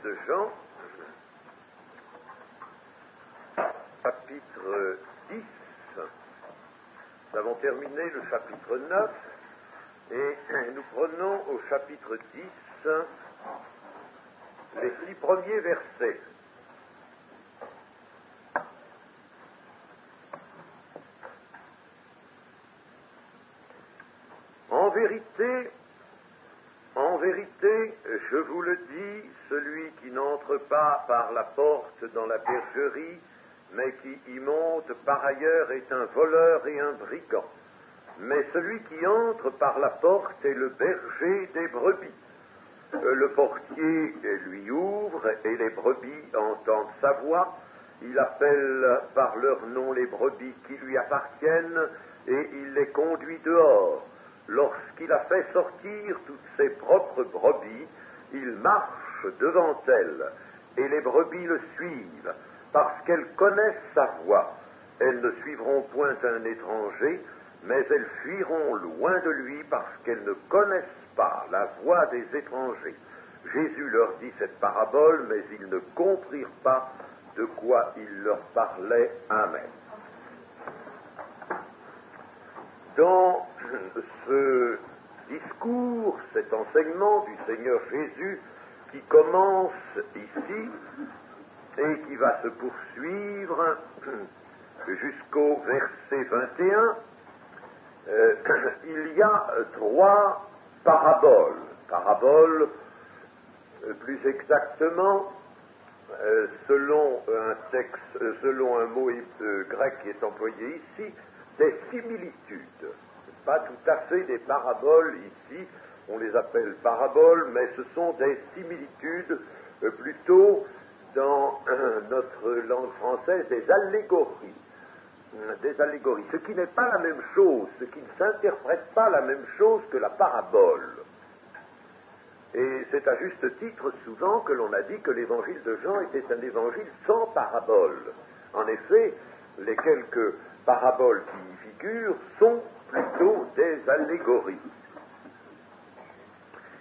de Jean, chapitre 10. Nous avons terminé le chapitre 9 et nous prenons au chapitre 10 les 6 premiers versets. En vérité, je vous le dis, celui qui n'entre pas par la porte dans la bergerie, mais qui y monte par ailleurs est un voleur et un brigand. Mais celui qui entre par la porte est le berger des brebis. Le portier lui ouvre et les brebis entendent sa voix. Il appelle par leur nom les brebis qui lui appartiennent et il les conduit dehors. Lorsqu'il a fait sortir toutes ses propres brebis, il marche devant elles, et les brebis le suivent, parce qu'elles connaissent sa voix. Elles ne suivront point un étranger, mais elles fuiront loin de lui, parce qu'elles ne connaissent pas la voix des étrangers. Jésus leur dit cette parabole, mais ils ne comprirent pas de quoi il leur parlait. Amen. Dans ce discours, cet enseignement du Seigneur Jésus qui commence ici et qui va se poursuivre jusqu'au verset 21, il y a 3 paraboles. Paraboles, plus exactement, selon un mot grec qui est employé ici, des similitudes. Pas tout à fait des paraboles ici, on les appelle paraboles, mais ce sont des similitudes, plutôt dans notre langue française, des allégories. Des allégories, ce qui n'est pas la même chose, ce qui ne s'interprète pas la même chose que la parabole. Et c'est à juste titre souvent que l'on a dit que l'évangile de Jean était un évangile sans parabole. En effet, les quelques paraboles qui y figurent sont plutôt des allégories.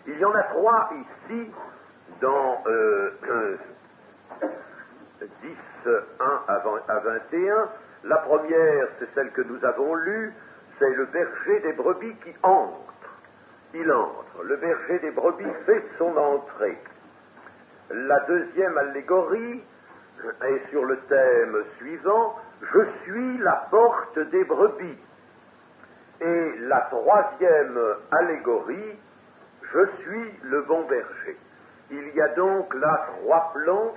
Il y en a 3 ici dans 10, 1 à 21. La première, c'est celle que nous avons lue, c'est le berger des brebis qui entre. Il entre. Le berger des brebis fait son entrée. La deuxième allégorie est sur le thème suivant, je suis la porte des brebis. Et la troisième allégorie, je suis le bon berger. Il y a donc là 3 plans,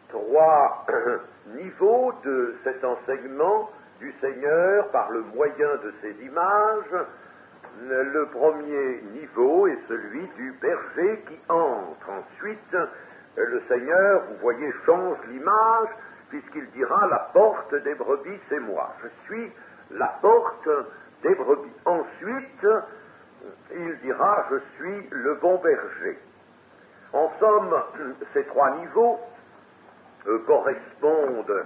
3 niveaux de cet enseignement du Seigneur par le moyen de ces images. Le premier niveau est celui du berger qui entre. Ensuite, le Seigneur, vous voyez, change l'image, puisqu'il dira, la porte des brebis, c'est moi. Je suis la porte des brebis. Ensuite, il dira, je suis le bon berger. En somme, ces 3 niveaux correspondent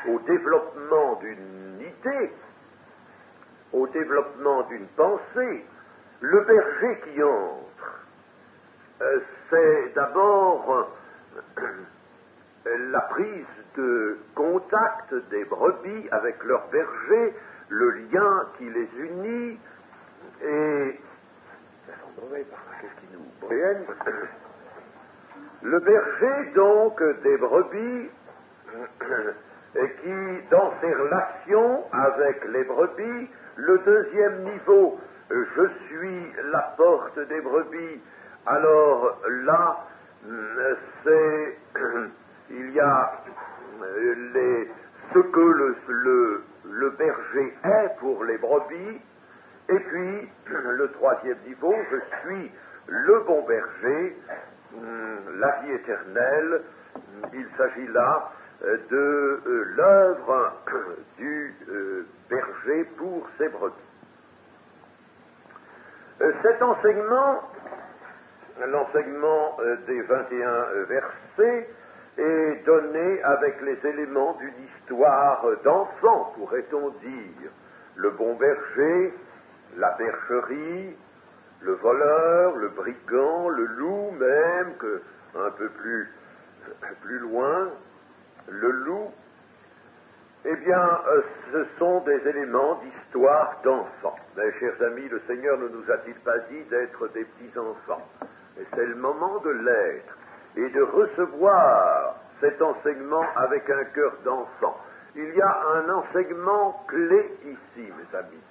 au développement d'une idée, au développement d'une pensée. Le berger qui entre, c'est d'abord la prise de contact des brebis avec leur berger, le lien qui les unit, et qu'est-ce qui nous brûle? Le berger, donc, des brebis, qui, dans ses relations avec les brebis, le deuxième niveau, je suis la porte des brebis, alors là, il y a ce que le berger est pour les brebis, et puis, le troisième niveau, je suis le bon berger, la vie éternelle. Il s'agit là de l'œuvre du berger pour ses brebis. Cet enseignement, l'enseignement des 21 versets, est donné avec les éléments d'une histoire d'enfant, pourrait-on dire. Le bon berger, la bergerie, le voleur, le brigand, le loup même, que un peu plus loin, le loup, eh bien, ce sont des éléments d'histoire d'enfants. Mais, chers amis, le Seigneur ne nous a-t-il pas dit d'être des petits-enfants? Et c'est le moment de l'être et de recevoir cet enseignement avec un cœur d'enfant. Il y a un enseignement clé ici, mes amis.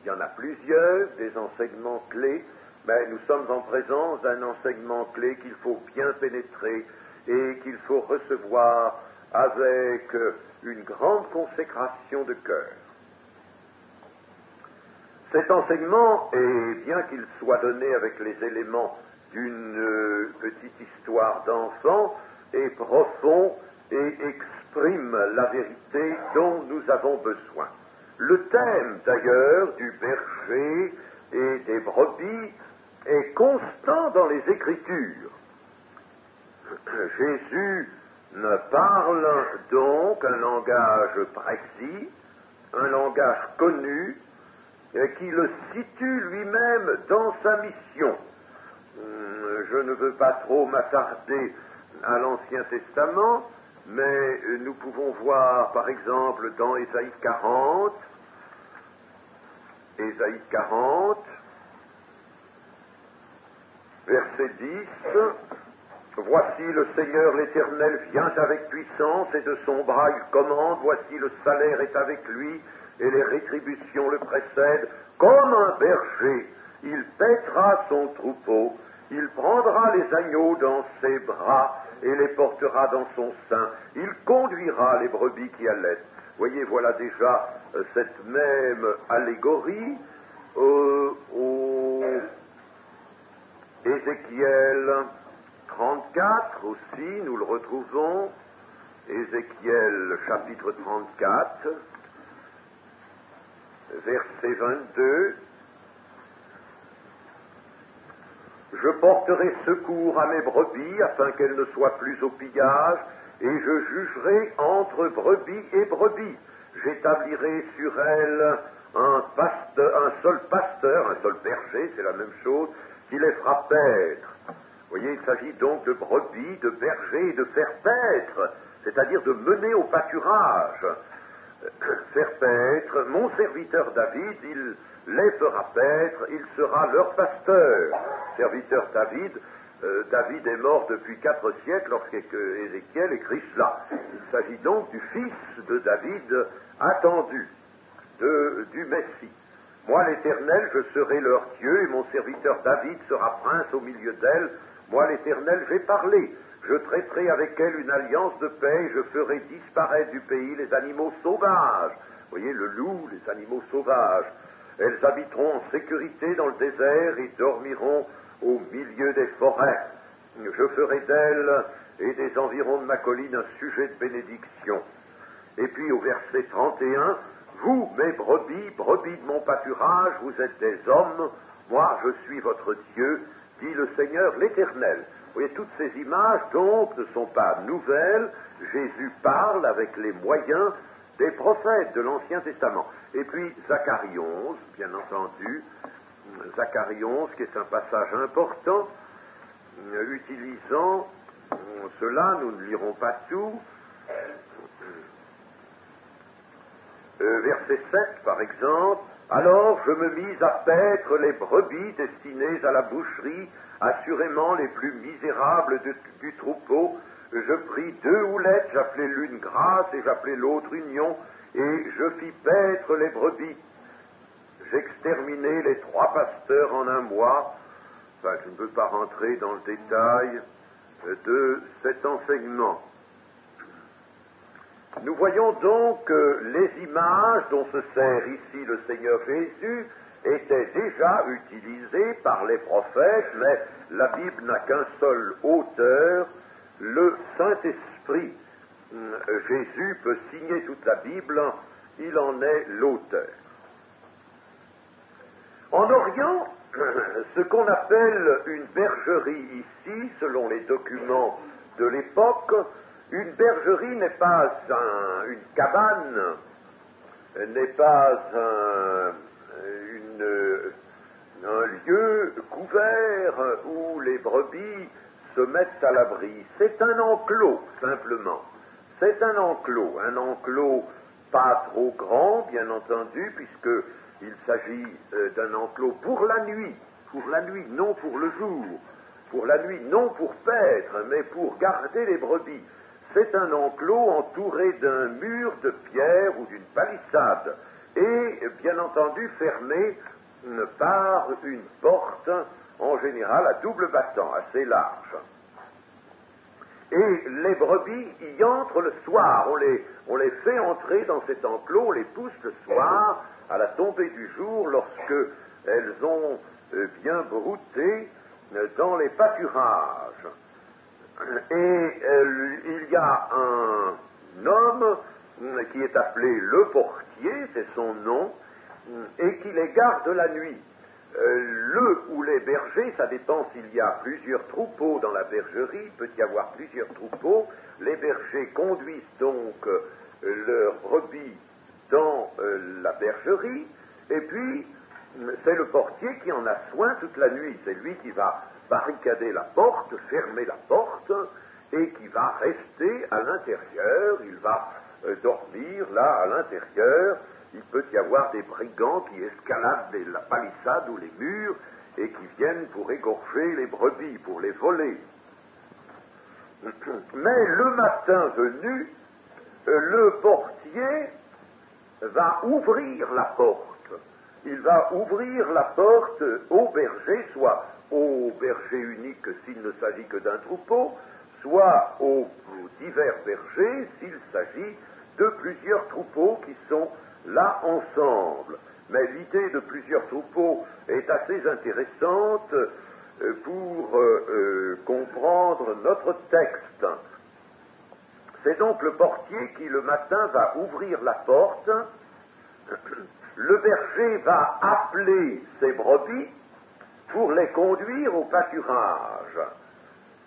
Il y en a plusieurs, des enseignements clés, mais nous sommes en présence d'un enseignement clé qu'il faut bien pénétrer et qu'il faut recevoir avec une grande consécration de cœur. Cet enseignement, et bien qu'il soit donné avec les éléments d'une petite histoire d'enfant, est profond et exprime la vérité dont nous avons besoin. Le thème, d'ailleurs, du berger et des brebis est constant dans les Écritures. Jésus parle donc un langage précis, un langage connu, qui le situe lui-même dans sa mission. Je ne veux pas trop m'attarder à l'Ancien Testament, mais nous pouvons voir, par exemple, dans Ésaïe 40, verset 10, « Voici le Seigneur l'Éternel vient avec puissance, et de son bras il commande, voici le salaire est avec lui, et les rétributions le précèdent. Comme un berger, il paîtra son troupeau, il prendra les agneaux dans ses bras, et les portera dans son sein. Il conduira les brebis qui allaitent. » Voyez, voilà déjà cette même allégorie au Ézéchiel 34 aussi, nous le retrouvons. Ézéchiel chapitre 34, verset 22. « Je porterai secours à mes brebis, afin qu'elles ne soient plus au pillage, et je jugerai entre brebis et brebis. J'établirai sur elles un seul pasteur, un seul berger, c'est la même chose, qui les fera paître. » Vous voyez, il s'agit donc de brebis, de berger et de faire paître, c'est-à-dire de mener au pâturage. Faire paître, mon serviteur David, il les fera paître, il sera leur pasteur. Serviteur David, David est mort depuis 4 siècles lorsqu'Ézéchiel écrit cela. Il s'agit donc du fils de David attendu, du Messie. Moi, l'Éternel, je serai leur Dieu, et mon serviteur David sera prince au milieu d'elles. Moi, l'Éternel, j'ai parlé. Je traiterai avec elles une alliance de paix, je ferai disparaître du pays les animaux sauvages. Vous voyez, le loup, les animaux sauvages. Elles habiteront en sécurité dans le désert et dormiront au milieu des forêts. Je ferai d'elles et des environs de ma colline un sujet de bénédiction. Et puis au verset 31, vous, mes brebis, brebis de mon pâturage, vous êtes des hommes, moi je suis votre Dieu, dit le Seigneur l'Éternel. Vous voyez, toutes ces images, donc, ne sont pas nouvelles. Jésus parle avec les moyens des prophètes de l'Ancien Testament. Et puis, Zacharie 11, bien entendu, Zacharie 11, qui est un passage important, utilisant cela, nous ne lirons pas tout. Verset 7, par exemple, « Alors je me mis à paître les brebis destinées à la boucherie, assurément les plus misérables du troupeau. Je pris 2 houlettes, j'appelais l'une grâce et j'appelais l'autre union, et je fis paître les brebis. J'exterminai les 3 pasteurs en un mois. » Enfin, je ne veux pas rentrer dans le détail de cet enseignement. Nous voyons donc que les images dont se sert ici le Seigneur Jésus étaient déjà utilisées par les prophètes, mais la Bible n'a qu'un seul auteur, le Saint-Esprit. Jésus peut signer toute la Bible, il en est l'auteur. En Orient, ce qu'on appelle une bergerie ici, selon les documents de l'époque, une bergerie n'est pas une cabane, n'est pas un lieu terre où les brebis se mettent à l'abri. C'est un enclos, simplement. C'est un enclos pas trop grand, bien entendu, puisqu'il s'agit d'un enclos pour la nuit, non pour le jour, pour la nuit, non pour paître, mais pour garder les brebis. C'est un enclos entouré d'un mur de pierre ou d'une palissade, et bien entendu fermé par une porte, en général à double battant, assez large. Et les brebis y entrent le soir, on les fait entrer dans cet enclos, on les pousse le soir, à la tombée du jour, lorsque elles ont bien brouté dans les pâturages. Et il y a un homme qui est appelé le portier, c'est son nom, et qui les garde la nuit. Le ou les bergers, ça dépend s'il y a plusieurs troupeaux dans la bergerie, il peut y avoir plusieurs troupeaux. Les bergers conduisent donc leurs brebis dans la bergerie, et puis c'est le portier qui en a soin toute la nuit. C'est lui qui va barricader la porte, fermer la porte, et qui va rester à l'intérieur. Il va dormir là à l'intérieur. Il peut y avoir des brigands qui escaladent la palissade ou les murs et qui viennent pour égorger les brebis, pour les voler. Mais le matin venu, le portier va ouvrir la porte. Il va ouvrir la porte au berger, soit au berger unique s'il ne s'agit que d'un troupeau, soit aux divers bergers s'il s'agit de plusieurs troupeaux qui sont là ensemble. Mais l'idée de plusieurs troupeaux est assez intéressante pour comprendre notre texte. C'est donc le portier qui le matin va ouvrir la porte, le berger va appeler ses brebis pour les conduire au pâturage.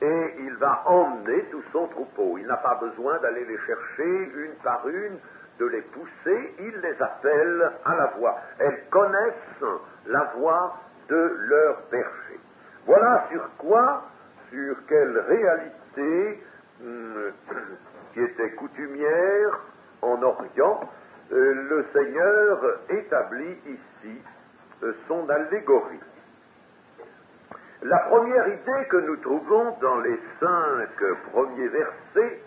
Et il va emmener tout son troupeau. Il n'a pas besoin d'aller les chercher une par une, de les pousser, il les appelle à la voix. Elles connaissent la voix de leur berger. Voilà sur quelle réalité qui était coutumière en Orient, le Seigneur établit ici son allégorie. La première idée que nous trouvons dans les 5 premiers versets,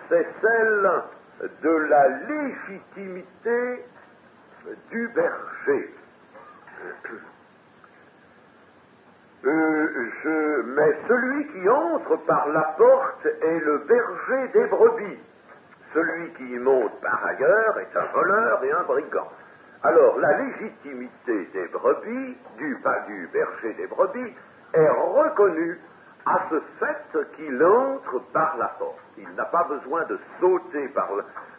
c'est celle de la légitimité du berger. Mais celui qui entre par la porte est le berger des brebis. Celui qui y monte par ailleurs est un voleur et un brigand. Alors, la légitimité des brebis, du berger des brebis, est reconnue à ce fait qu'il entre par la porte. Il n'a pas besoin de sauter par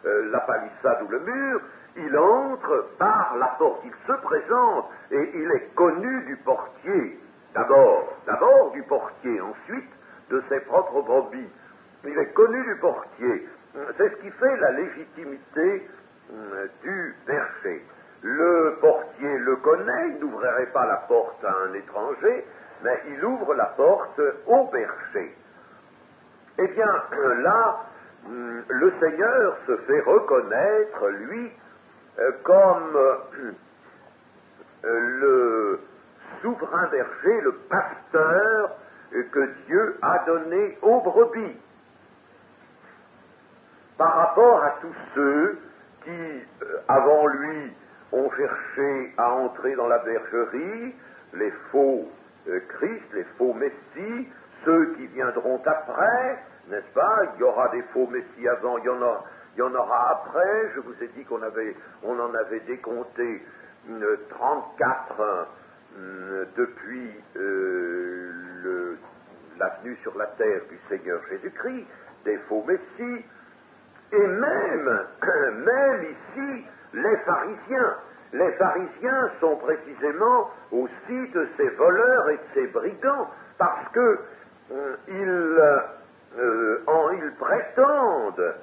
la palissade ou le mur, il entre par la porte, il se présente et il est connu du portier. D'abord du portier, ensuite de ses propres brebis. Il est connu du portier. C'est ce qui fait la légitimité du berger. Le portier le connaît, il n'ouvrirait pas la porte à un étranger, mais il ouvre la porte au berger. Eh bien, là, le Seigneur se fait reconnaître, lui, comme le souverain berger, le pasteur que Dieu a donné aux brebis. Par rapport à tous ceux qui, avant lui, ont cherché à entrer dans la bergerie, les faux Christ, les faux Messie, ceux qui viendront après, n'est-ce pas? Il y aura des faux Messie avant, il y en aura après. Je vous ai dit qu'on en avait décompté 34 depuis la venue sur la terre du Seigneur Jésus-Christ, des faux Messie, et même ici, les pharisiens. Les pharisiens sont précisément aussi de ces voleurs et de ces brigands, parce que ils prétendent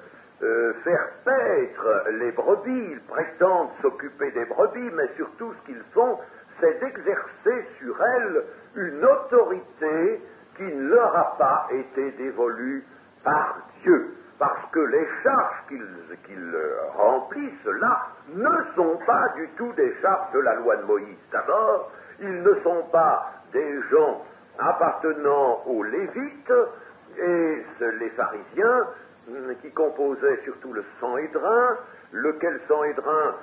faire paître les brebis, ils prétendent s'occuper des brebis, mais surtout ce qu'ils font, c'est d'exercer sur elles une autorité qui ne leur a pas été dévolue par Dieu. Parce que les charges qu'ils remplissent là ne sont pas du tout des charges de la loi de Moïse. D'abord, ils ne sont pas des gens appartenant aux Lévites et les pharisiens qui composaient surtout le Sanhédrin, lequel Sanhédrin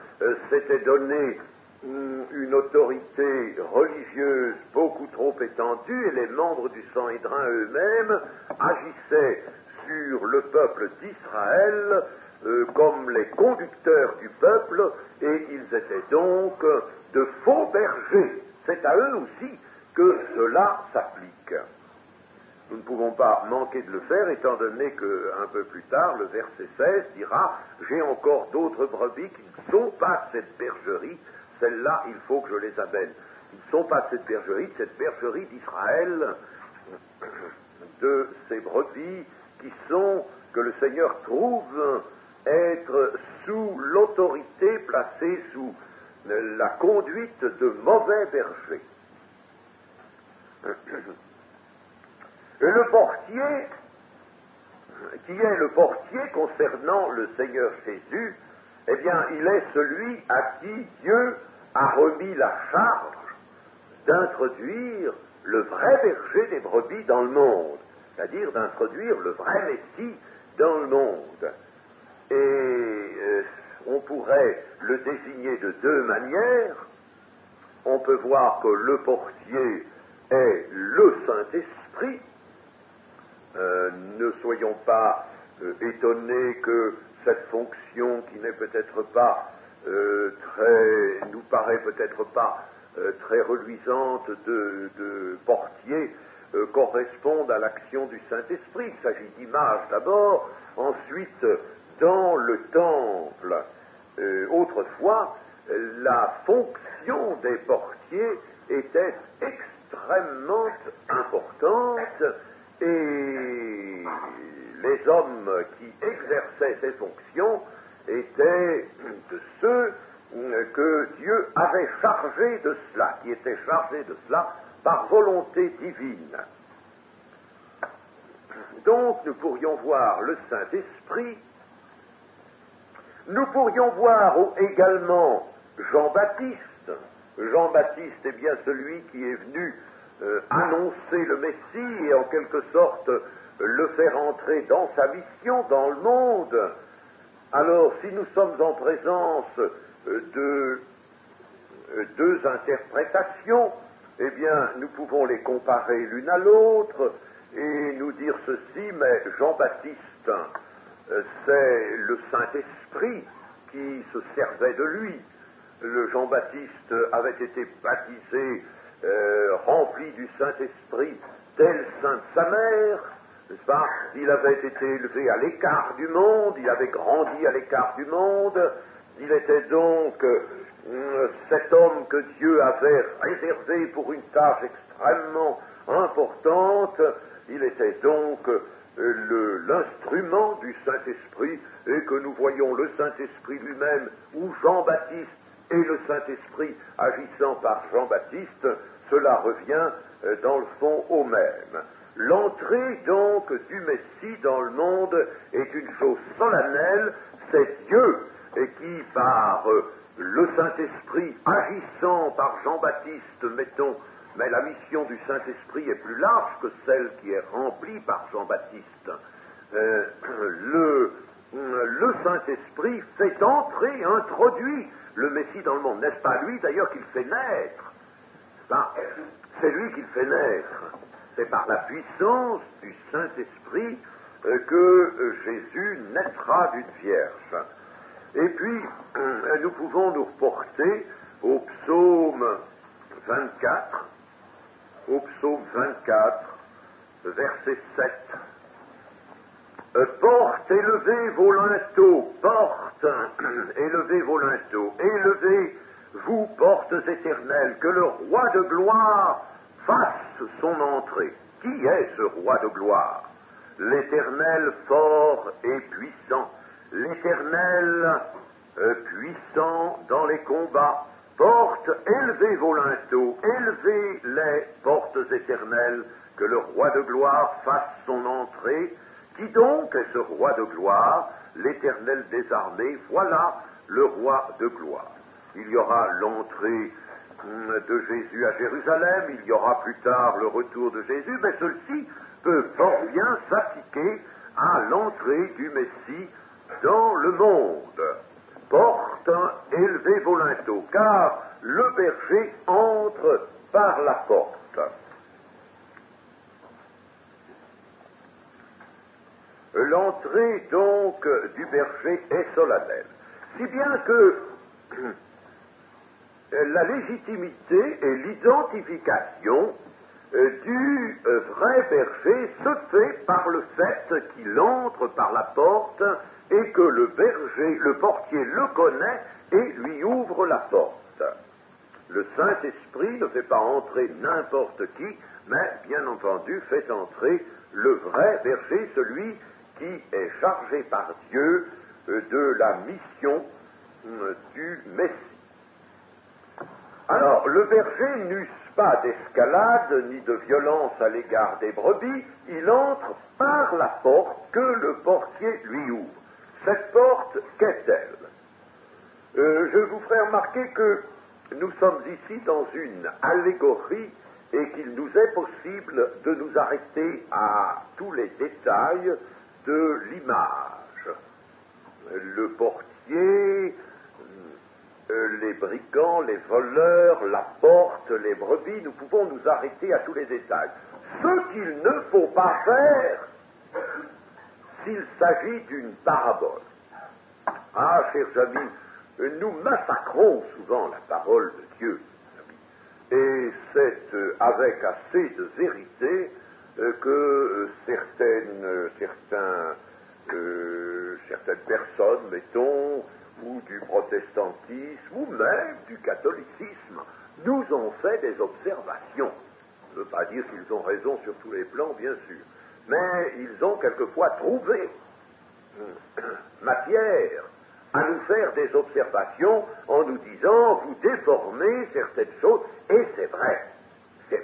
s'était donné une autorité religieuse beaucoup trop étendue, et les membres du Sanhédrin eux-mêmes agissaient sur le peuple d'Israël comme les conducteurs du peuple, et ils étaient donc de faux bergers. C'est à eux aussi que cela s'applique. Nous ne pouvons pas manquer de le faire, étant donné qu'un peu plus tard, le verset 16 dira « J'ai encore d'autres brebis qui ne sont pas de cette bergerie, celles-là, il faut que je les amène. » Ils ne sont pas de cette bergerie d'Israël, de ces brebis que le Seigneur trouve être sous l'autorité, placée sous la conduite de mauvais bergers. Et le portier, qui est le portier concernant le Seigneur Jésus, eh bien, il est celui à qui Dieu a remis la charge d'introduire le vrai berger des brebis dans le monde, c'est-à-dire d'introduire le vrai Messie dans le monde. Et on pourrait le désigner de deux manières. On peut voir que le portier est le Saint-Esprit. Ne soyons pas étonnés que cette fonction, qui n'est peut-être pas nous paraît peut-être pas très reluisante de portier, corresponde à l'action du Saint-Esprit. Il s'agit d'image d'abord, ensuite dans le temple. Autrefois, la fonction des portiers était extrêmement importante, et les hommes qui exerçaient ces fonctions étaient de ceux que Dieu avait chargés de cela, qui étaient chargés de cela par volonté divine. Donc nous pourrions voir le Saint-Esprit, nous pourrions voir également Jean-Baptiste. Jean-Baptiste est bien celui qui est venu annoncer le Messie et en quelque sorte le faire entrer dans sa mission dans le monde. Alors si nous sommes en présence de deux interprétations, eh bien nous pouvons les comparer l'une à l'autre et nous dire ceci: mais Jean-Baptiste, c'est le Saint-Esprit qui se servait de lui. Le Jean-Baptiste avait été baptisé, rempli du Saint-Esprit, tel saint de sa mère, n'est-ce pas? Il avait été élevé à l'écart du monde, il avait grandi à l'écart du monde, il était donc cet homme que Dieu avait réservé pour une tâche extrêmement importante. Il était donc l'instrument du Saint-Esprit, et que nous voyons le Saint-Esprit lui-même, ou Jean-Baptiste et le Saint-Esprit agissant par Jean-Baptiste, cela revient dans le fond au même. L'entrée donc du Messie dans le monde est une chose solennelle. C'est Dieu qui, par le Saint-Esprit agissant par Jean-Baptiste, mettons, mais la mission du Saint-Esprit est plus large que celle qui est remplie par Jean-Baptiste. Le Saint-Esprit fait entrer, introduit le Messie dans le monde. N'est-ce pas lui d'ailleurs qu'il fait naître? C'est lui qui le fait naître. C'est par la puissance du Saint-Esprit que Jésus naîtra d'une vierge. Et puis, nous pouvons nous reporter au psaume 24, verset 7. Porte, élevez vos linteaux, porte, élevez vos linteaux, élevez, vous portes éternelles, que le roi de gloire fasse son entrée. Qui est ce roi de gloire? L'Éternel fort et puissant, l'Éternel puissant dans les combats, portes, élevez vos linteaux, élevez les portes éternelles, que le roi de gloire fasse son entrée. Qui donc est ce roi de gloire? L'Éternel des armées, voilà le roi de gloire. Il y aura l'entrée de Jésus à Jérusalem, il y aura plus tard le retour de Jésus, mais ceci peut fort bien s'appliquer à l'entrée du Messie dans le monde. Porte, élevez vos linteaux, car le berger entre par la porte. L'entrée donc du berger est solennelle, si bien que la légitimité et l'identification du vrai berger se fait par le fait qu'il entre par la porte et que le berger, le portier le connaît et lui ouvre la porte. Le Saint-Esprit ne fait pas entrer n'importe qui, mais bien entendu fait entrer le vrai berger, celui qui est chargé par Dieu de la mission du Messie. Alors, le berger n'use pas d'escalade ni de violence à l'égard des brebis, il entre par la porte que le portier lui ouvre. Cette porte, qu'est-elle? Je vous ferai remarquer que nous sommes ici dans une allégorie et qu'il nous est possible de nous arrêter à tous les détails de l'image. Le portier, les brigands, les voleurs, la porte, les brebis, nous pouvons nous arrêter à tous les détails. Ce qu'il ne faut pas faire s'il s'agit d'une parabole. Ah, chers amis, nous massacrons souvent la parole de Dieu, et c'est avec assez de vérité que certaines personnes, mettons, ou du protestantisme, ou même du catholicisme, nous ont fait des observations. Je ne veux pas dire qu'ils ont raison sur tous les plans, bien sûr, mais ils ont quelquefois trouvé matière à nous faire des observations en nous disant, vous déformez certaines choses, et c'est vrai.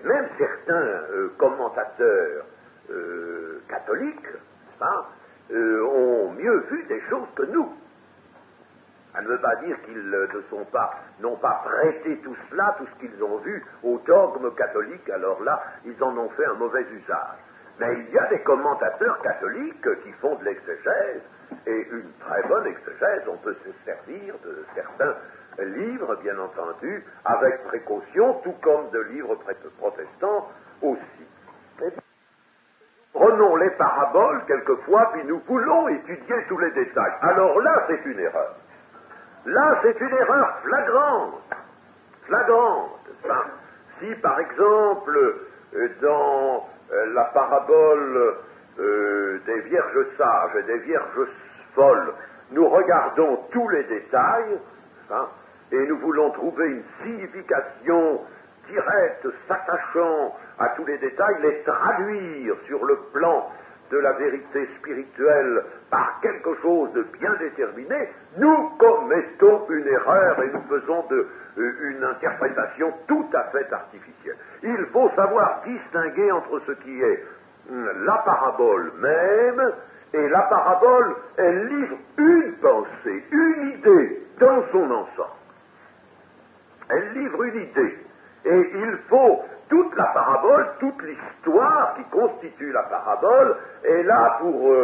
Même certains commentateurs catholiques ont mieux vu des choses que nous. Ça ne veut pas dire qu'ils n'ont pas prêté tout cela, tout ce qu'ils ont vu au dogme catholique, alors là, ils en ont fait un mauvais usage. Mais il y a des commentateurs catholiques qui font de l'exégèse, et une très bonne exégèse, on peut se servir de certains livres, bien entendu, avec précaution, tout comme de livres protestants aussi. Prenons les paraboles quelquefois, puis nous voulons étudier tous les détails. Alors là, c'est une erreur. Là, c'est une erreur flagrante. Si, par exemple, dans la parabole des vierges sages et des vierges folles, nous regardons tous les détails, et nous voulons trouver une signification directe, s'attachant à tous les détails, les traduire sur le plan de la vérité spirituelle par quelque chose de bien déterminé, nous commettons une erreur et nous faisons une interprétation tout à fait artificielle. Il faut savoir distinguer entre ce qui est la parabole même, et la parabole, elle livre une pensée, une idée dans son ensemble. Elle livre une idée. Et il faut, toute la parabole, toute l'histoire qui constitue la parabole est là pour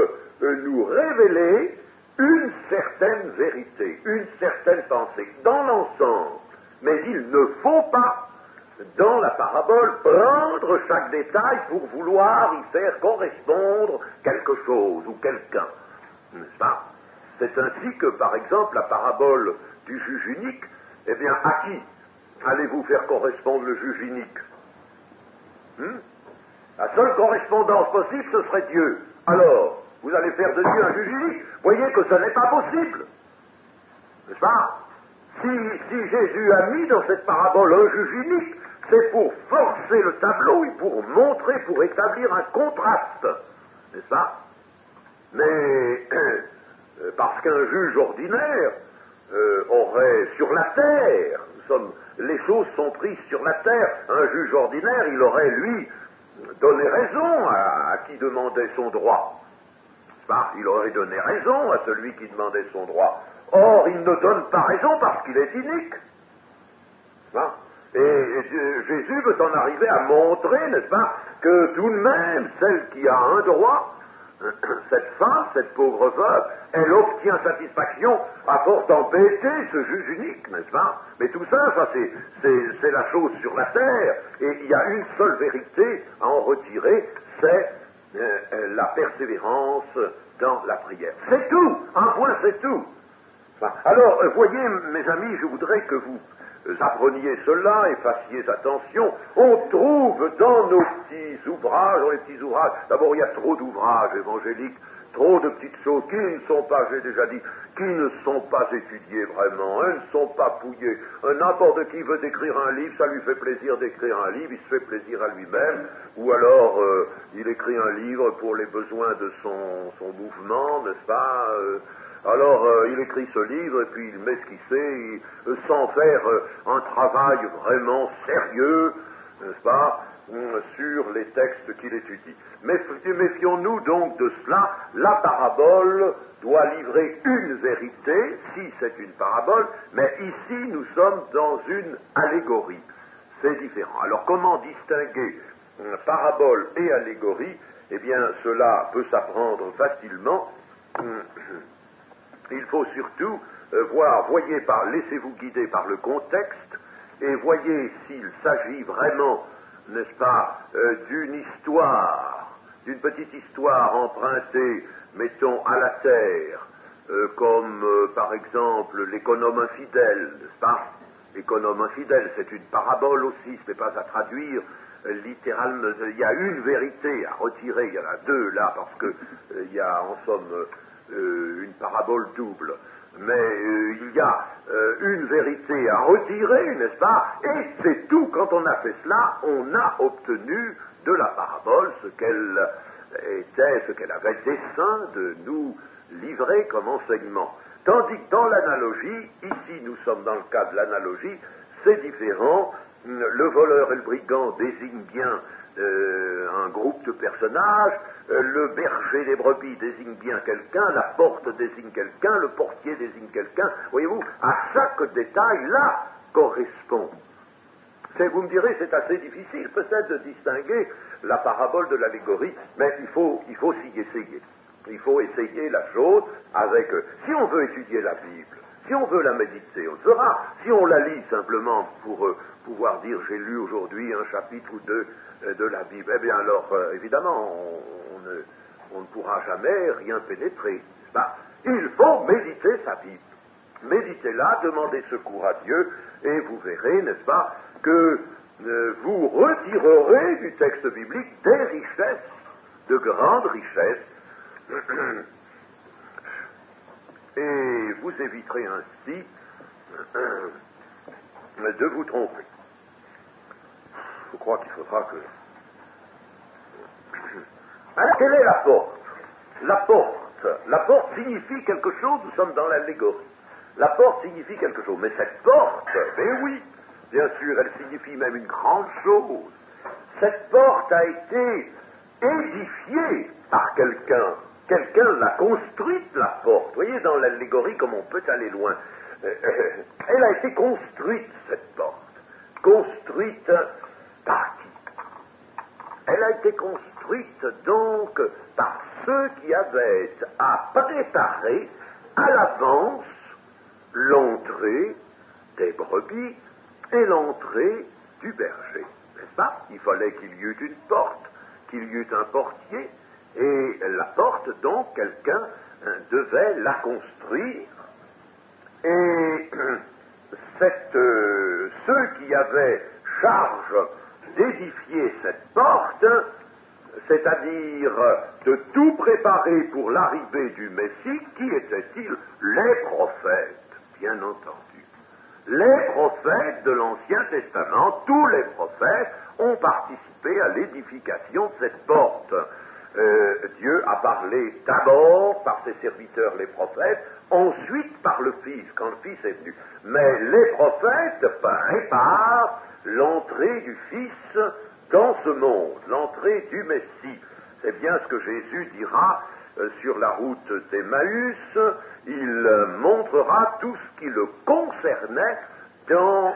nous révéler une certaine vérité, une certaine pensée, dans l'ensemble. Mais il ne faut pas, dans la parabole, prendre chaque détail pour vouloir y faire correspondre quelque chose ou quelqu'un. N'est-ce pas? C'est ainsi que, par exemple, la parabole du juge unique, eh bien, à qui allez-vous faire correspondre le juge unique? La seule correspondance possible, ce serait Dieu. Alors, vous allez faire de Dieu un juge unique? Voyez que ce n'est pas possible. N'est-ce pas? Si Jésus a mis dans cette parabole un juge unique, c'est pour forcer le tableau et pour montrer, pour établir un contraste. N'est-ce pas? Mais, parce qu'un juge ordinaire aurait sur la terre les choses sont prises sur la terre. Un juge ordinaire, il aurait, lui, donné raison à qui demandait son droit. Il aurait donné raison à celui qui demandait son droit. Or, il ne donne pas raison parce qu'il est inique. Et Jésus veut en arriver à montrer, n'est-ce pas, que tout de même, celle qui a un droit, cette femme, cette pauvre veuve, elle obtient satisfaction à force d'embêter ce juge unique, n'est-ce pas? Mais tout ça, c'est la chose sur la terre, et il y a une seule vérité à en retirer, c'est la persévérance dans la prière. C'est tout, un point, c'est tout. Alors, voyez, mes amis, je voudrais que vous appreniez cela et fassiez attention. On trouve dans nos petits ouvrages, d'abord il y a trop d'ouvrages évangéliques, trop de petites choses qui ne sont pas, j'ai déjà dit, qui ne sont pas étudiées vraiment, elles ne sont pas pouillées. N'importe qui veut écrire un livre, ça lui fait plaisir d'écrire un livre, il se fait plaisir à lui-même, ou alors il écrit un livre pour les besoins de son mouvement, n'est-ce pas? Alors, il écrit ce livre, et puis il met ce qu'il sait, sans faire un travail vraiment sérieux, n'est-ce pas, sur les textes qu'il étudie. Mais méfions-nous donc de cela. La parabole doit livrer une vérité, si c'est une parabole, mais ici, nous sommes dans une allégorie. C'est différent. Alors, comment distinguer parabole et allégorie? Eh bien, cela peut s'apprendre facilement. Il faut surtout laissez-vous guider par le contexte et voyez s'il s'agit vraiment, n'est-ce pas, d'une histoire, d'une petite histoire empruntée, mettons, à la terre, comme par exemple l'économe infidèle, n'est-ce pas? L'économe infidèle, c'est une parabole aussi, ce n'est pas à traduire littéralement. Il y a une vérité à retirer, il y en a deux là, parce que il y a en somme une parabole double, mais il y a une vérité à retirer, n'est-ce pas? Et c'est tout. Quand on a fait cela, on a obtenu de la parabole ce qu'elle était, ce qu'elle avait dessein de nous livrer comme enseignement. Tandis que dans l'analogie, ici nous sommes dans le cas de l'analogie, c'est différent. Le voleur et le brigand désignent bien un groupe de personnages, le berger des brebis désigne bien quelqu'un, la porte désigne quelqu'un, le portier désigne quelqu'un. Voyez-vous, à chaque détail, là, correspond. Vous me direz, c'est assez difficile peut-être de distinguer la parabole de l'allégorie, mais il faut s'y essayer. Il faut essayer la chose avec... Si on veut étudier la Bible, si on veut la méditer, on le fera. Si on la lit simplement pour pouvoir dire « j'ai lu aujourd'hui un chapitre ou deux de la Bible », eh bien alors, évidemment, on ne pourra jamais rien pénétrer. Il faut méditer sa Bible. Méditez-la, demandez secours à Dieu, et vous verrez, n'est-ce pas, que vous retirerez du texte biblique des richesses, de grandes richesses, et vous éviterez ainsi de vous tromper. Je crois qu'il faudra que... Alors, quelle est la porte? La porte signifie quelque chose, nous sommes dans l'allégorie. La porte signifie quelque chose, mais cette porte, ben oui, bien sûr, elle signifie même une grande chose. Cette porte a été édifiée par quelqu'un. Quelqu'un l'a construite, la porte. Vous voyez, dans l'allégorie, comme on peut aller loin. Elle a été construite, cette porte. Construite par qui? Elle a été construite, donc, par ceux qui avaient à préparer à l'avance l'entrée des brebis et l'entrée du berger. N'est-ce pas? Il fallait qu'il y eût une porte, qu'il y eût un portier, et la porte, donc, quelqu'un devait la construire. Et ceux qui avaient charge d'édifier cette porte, c'est-à-dire de tout préparer pour l'arrivée du Messie, qui étaient-ils? Les prophètes, bien entendu. Les prophètes de l'Ancien Testament, tous les prophètes ont participé à l'édification de cette porte. Dieu a parlé d'abord par ses serviteurs les prophètes, ensuite par le Fils, quand le Fils est venu. Mais les prophètes préparent l'entrée du Fils dans ce monde, l'entrée du Messie. C'est bien ce que Jésus dira sur la route d'Emmaüs. Il montrera tout ce qui le concernait dans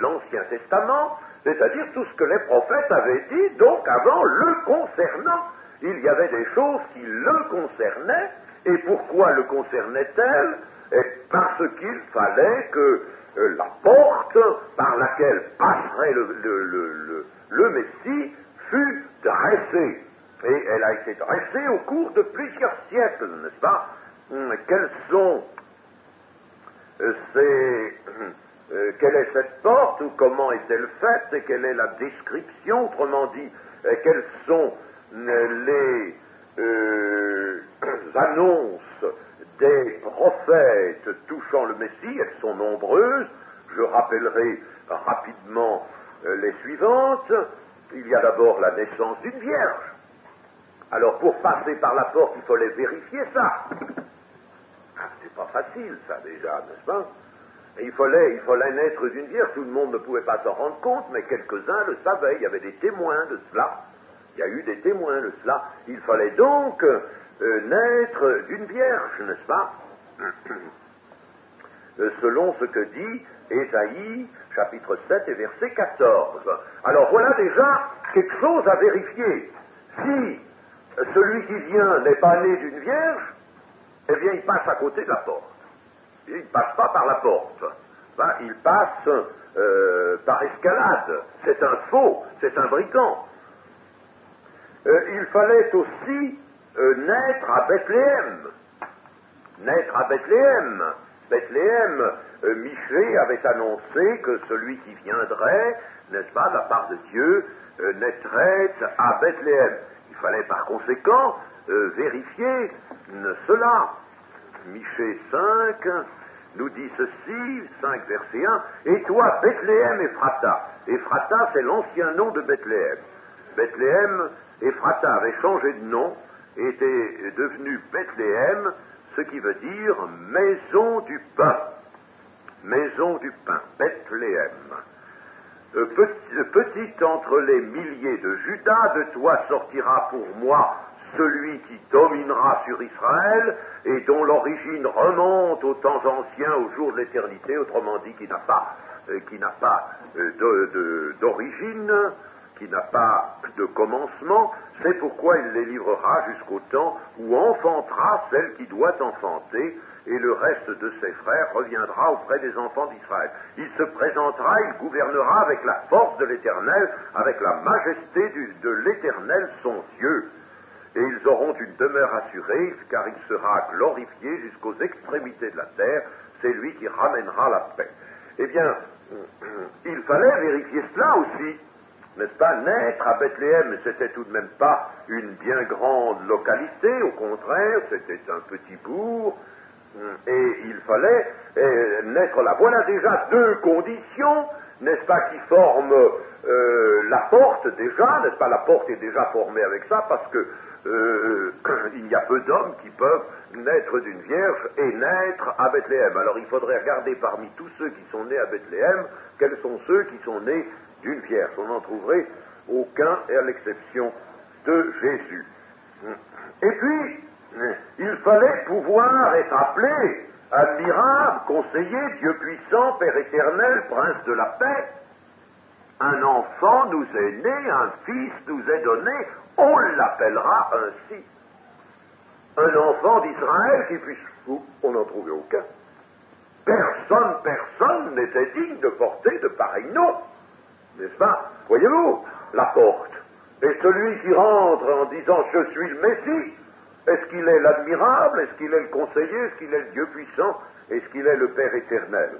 l'Ancien Testament, c'est-à-dire tout ce que les prophètes avaient dit, donc avant le concernant. Il y avait des choses qui le concernaient, et pourquoi le concernaient-elles? Parce qu'il fallait que la porte par laquelle passerait le Messie fût dressée. Et elle a été dressée au cours de plusieurs siècles, n'est-ce pas? Quelles sont quelle est cette porte, ou comment est-elle faite, et quelle est la description, autrement dit, quelles sont les annonces des prophètes touchant le Messie? Elles sont nombreuses. Je rappellerai rapidement les suivantes. Il y a d'abord la naissance d'une vierge. Alors, pour passer par la porte, il fallait vérifier ça. C'est pas facile, ça, déjà, n'est-ce pas? Et il fallait naître d'une vierge. Tout le monde ne pouvait pas s'en rendre compte, mais quelques-uns le savaient. Il y avait des témoins de cela. Il y a eu des témoins de cela. Il fallait donc naître d'une vierge, n'est-ce pas? Selon ce que dit Ésaïe, chapitre 7 et verset 14. Alors, voilà déjà quelque chose à vérifier. Si celui qui vient n'est pas né d'une vierge, eh bien, il passe à côté de la porte. Il ne passe pas par la porte. Ben, il passe par escalade. C'est un faux, c'est un brigand. Il fallait aussi naître à Bethléem. Naître à Bethléem. Bethléem, Michée avait annoncé que celui qui viendrait, n'est-ce pas, de la part de Dieu, naîtrait à Bethléem. Il fallait par conséquent vérifier cela. Michée 5 nous dit ceci, 5 verset 1, « Et toi, Bethléem Ephrata » Ephrata, c'est l'ancien nom de Bethléem. Bethléem, Ephrata avait changé de nom, et était devenu Bethléem, ce qui veut dire « maison du pain ». Maison du pain, Bethléem. Petit entre les milliers de Juda, de toi sortira pour moi celui qui dominera sur Israël et dont l'origine remonte aux temps anciens, au jour de l'éternité, autrement dit qui n'a pas d'origine, qui n'a pas de commencement. C'est pourquoi il les livrera jusqu'au temps où enfantera celle qui doit enfanter, et le reste de ses frères reviendra auprès des enfants d'Israël. Il se présentera, il gouvernera avec la force de l'Éternel, avec la majesté de l'Éternel son Dieu. Et ils auront une demeure assurée, car il sera glorifié jusqu'aux extrémités de la terre. C'est lui qui ramènera la paix. Eh bien, il fallait vérifier cela aussi, n'est-ce pas? Naître à Bethléem, c'était tout de même pas une bien grande localité, au contraire, c'était un petit bourg, et il fallait naître là. Voilà déjà deux conditions, n'est-ce pas, qui forment la porte déjà, n'est-ce pas? La porte est déjà formée avec ça, parce que il y a peu d'hommes qui peuvent naître d'une vierge et naître à Bethléem. Alors il faudrait regarder parmi tous ceux qui sont nés à Bethléem, quels sont ceux qui sont nés d'une vierge. On n'en trouverait aucun, à l'exception de Jésus. Et puis, il fallait pouvoir être appelé admirable, conseiller, Dieu puissant, Père éternel, Prince de la paix. Un enfant nous est né, un fils nous est donné, on l'appellera ainsi. Un enfant d'Israël qui puisse, on n'en trouvait aucun. Personne n'était digne de porter de pareils noms. N'est-ce pas? Voyez-vous, la porte. Et celui qui rentre en disant « Je suis le Messie », est-ce qu'il est l'admirable? Est-ce qu'il est le conseiller? Est-ce qu'il est le Dieu puissant? Est-ce qu'il est le Père éternel?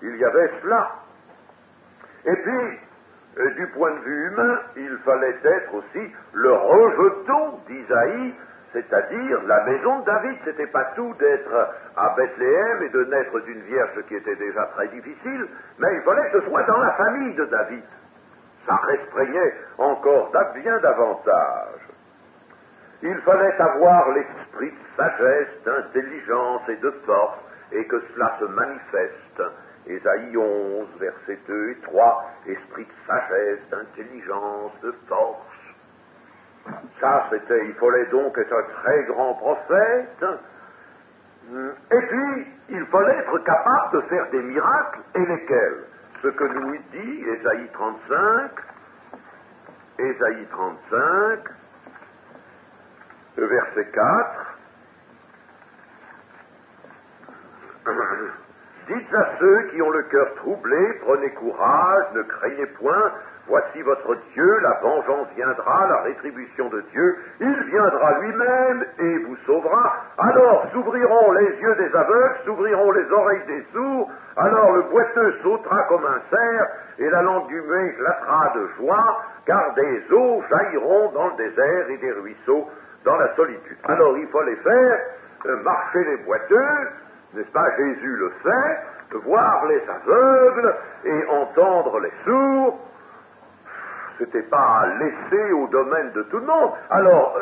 Il y avait cela. Et puis, du point de vue humain, il fallait être aussi le rejeton d'Isaïe, c'est-à-dire la maison de David. C'était pas tout d'être à Bethléem et de naître d'une vierge qui était déjà très difficile, mais il fallait que ce soit dans la famille de David. Ça restreignait encore bien davantage. Il fallait avoir l'esprit de sagesse, d'intelligence et de force, et que cela se manifeste. Ésaïe 11, versets 2 et 3, esprit de sagesse, d'intelligence, de force. Ça, il fallait donc être un très grand prophète. Et puis, il fallait être capable de faire des miracles, et lesquels? Ce que nous dit Ésaïe 35, verset 4. Dites à ceux qui ont le cœur troublé, prenez courage, ne craignez point, voici votre Dieu, la vengeance viendra, la rétribution de Dieu, il viendra lui-même et vous sauvera. Alors s'ouvriront les yeux des aveugles, s'ouvriront les oreilles des sourds, alors le boiteux sautera comme un cerf, et la langue du muet éclatera de joie, car des eaux jailliront dans le désert et des ruisseaux dans la solitude. Alors il faut les faire marcher les boiteux, n'est-ce pas? Jésus le fait, voir les aveugles et entendre les sourds. C'était pas laissé au domaine de tout le monde. Alors,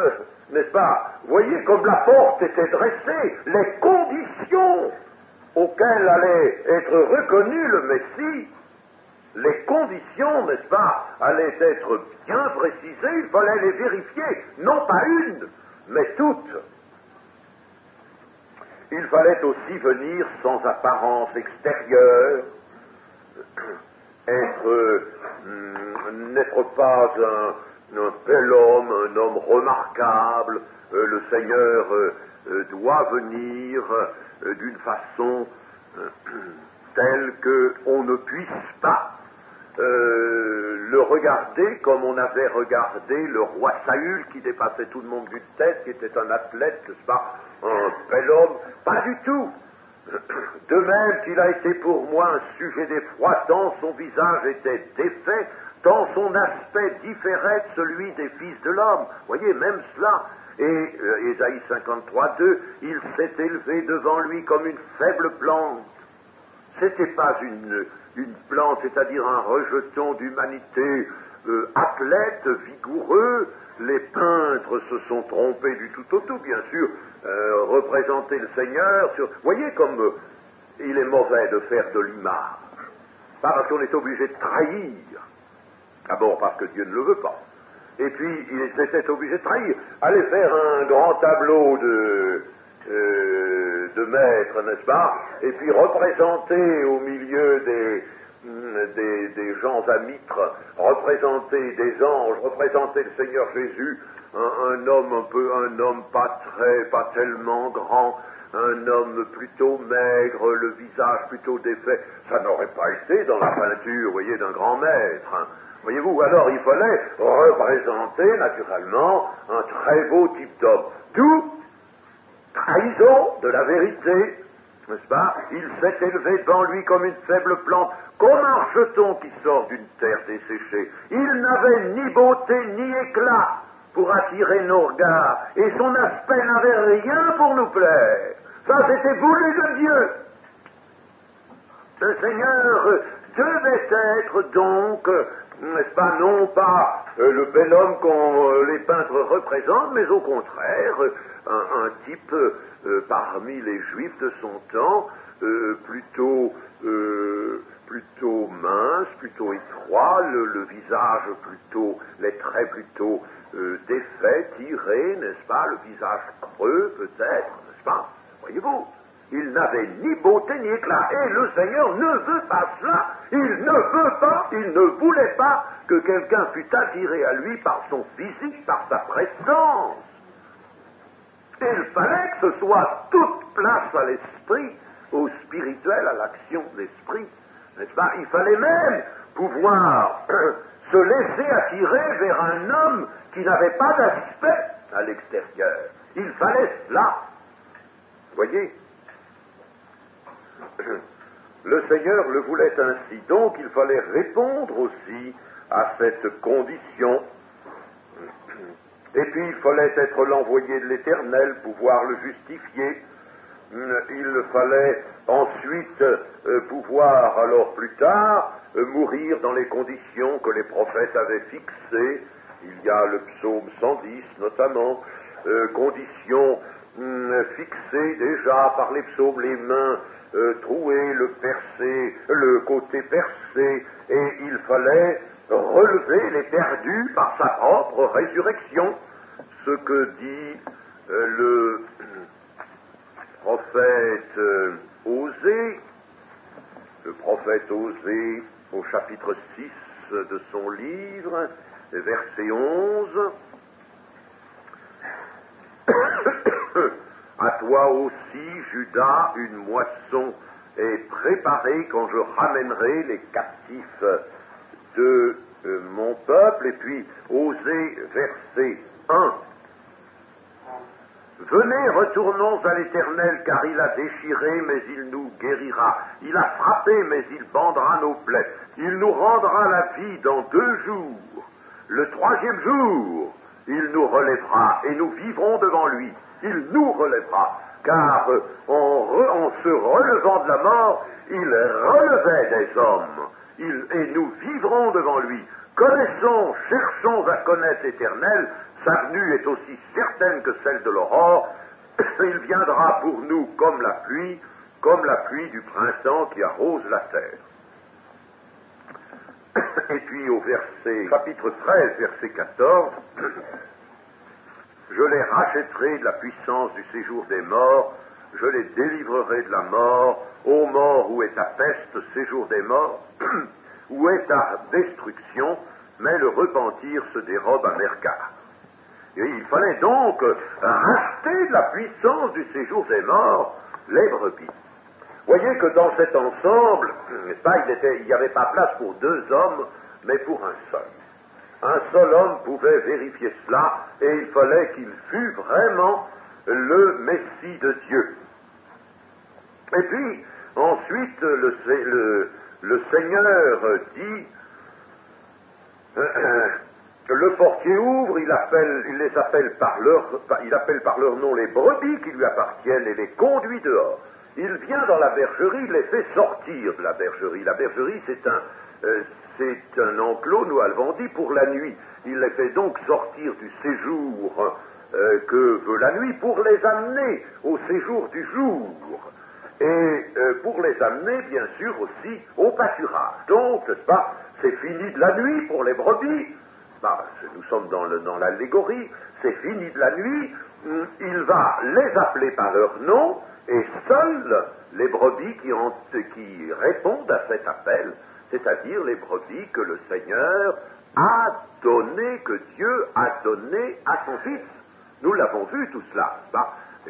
n'est-ce pas? Voyez comme la porte était dressée, les conditions auxquelles allait être reconnu le Messie, les conditions, n'est-ce pas, allaient être bien précisées, il fallait les vérifier, non pas une, mais toutes. Il fallait aussi venir sans apparence extérieure, n'être pas un bel homme, un homme remarquable. Le Seigneur doit venir d'une façon telle qu'on ne puisse pas le regarder comme on avait regardé le roi Saül qui dépassait tout le monde d'une tête, qui était un athlète, n'est-ce pas, un bel homme. Pas du tout. De même qu'il a été pour moi un sujet d'effroi, tant son visage était défait, tant son aspect différait de celui des fils de l'homme. Voyez, même cela. Et Ésaïe 53, 2, il s'est élevé devant lui comme une faible plante. C'était pas une plante, c'est-à-dire un rejeton d'humanité athlète, vigoureux. Les peintres se sont trompés du tout au tout, bien sûr, représenter le Seigneur. Voyez comme il est mauvais de faire de l'image. Pas parce qu'on est obligé de trahir. D'abord parce que Dieu ne le veut pas. Et puis, il était obligé de trahir. Aller faire un grand tableau de maître, n'est-ce pas? Et puis représenter au milieu des gens à mitre, représenter des anges, représenter le Seigneur Jésus, un homme pas tellement grand, un homme plutôt maigre, le visage plutôt défait, ça n'aurait pas été dans la peinture, vous voyez, d'un grand maître. Hein. Voyez-vous, alors il fallait représenter naturellement un très beau type d'homme. D'où trahison de la vérité, n'est-ce pas? Il s'est élevé devant lui comme une faible plante, comme un jeton qui sort d'une terre desséchée. Il n'avait ni beauté ni éclat pour attirer nos regards, et son aspect n'avait rien pour nous plaire. Ça, c'était voulu de Dieu. Le Seigneur devait être donc, n'est-ce pas, non pas le bel homme qu'on les peintres représentent, mais au contraire, un type parmi les Juifs de son temps, plutôt mince, plutôt étroit, le visage plutôt, les traits plutôt défaits, tirés, n'est-ce pas, le visage creux peut-être, n'est-ce pas? Voyez-vous, il n'avait ni beauté ni éclat, et le Seigneur ne veut pas cela. Il ne veut pas, il ne voulait pas que quelqu'un fût attiré à lui par son physique, par sa présence. Il fallait que ce soit toute place à l'esprit, au spirituel, à l'action de l'esprit, n'est-ce pas? Il fallait même pouvoir se laisser attirer vers un homme qui n'avait pas d'aspect à l'extérieur. Il fallait cela. Voyez, le Seigneur le voulait ainsi, donc il fallait répondre aussi à cette condition. Et puis il fallait être l'envoyé de l'Éternel, pouvoir le justifier. Il fallait ensuite pouvoir, alors plus tard, mourir dans les conditions que les prophètes avaient fixées. Il y a le psaume 110 notamment, condition fixée déjà par les psaumes, les mains trouées, le côté percé, et il fallait relever les perdus par sa propre résurrection. Ce que dit le prophète Osée, au chapitre 6 de son livre, verset 11. À toi aussi, Judas, une moisson est préparée quand je ramènerai les captifs de mon peuple. Et puis, Osée, verset 1. Venez, retournons à l'Éternel, car il a déchiré, mais il nous guérira. Il a frappé, mais il bandera nos plaies. Il nous rendra la vie dans 2 jours. Le 3e jour, il nous relèvera, et nous vivrons devant lui. Il nous relèvera, car en se relevant de la mort, il relevait des hommes, et nous vivrons devant lui. Connaissons, cherchons à connaître l'Éternel. Sa venue est aussi certaine que celle de l'aurore. Il viendra pour nous comme la pluie du printemps qui arrose la terre. Et puis au chapitre 13, verset 14, je les rachèterai de la puissance du séjour des morts, je les délivrerai de la mort. Ô mort, où est ta peste, séjour des morts, où est ta destruction, mais le repentir se dérobe à Mercard. Et il fallait donc racheter de la puissance du séjour des morts les brebis. Voyez que dans cet ensemble, n'est-ce pas, il n'y avait pas place pour 2 hommes, mais pour un seul. Un seul homme pouvait vérifier cela, et il fallait qu'il fût vraiment le Messie de Dieu. Et puis, ensuite, le Seigneur dit, le portier ouvre, il appelle par leur nom les brebis qui lui appartiennent et les conduit dehors. Il vient dans la bergerie, il les fait sortir de la bergerie. La bergerie, c'est un enclos, nous l'avons dit, pour la nuit. Il les fait donc sortir du séjour que veut la nuit pour les amener au séjour du jour. Et pour les amener, bien sûr, aussi au pâturage. Donc, n'est-ce pas, c'est fini de la nuit pour les brebis. Nous sommes dans l'allégorie, c'est fini de la nuit, il va les appeler par leur nom, et seules les brebis qui répondent à cet appel, c'est-à-dire les brebis que le Seigneur a donné, que Dieu a donné à son Fils. Nous l'avons vu tout cela,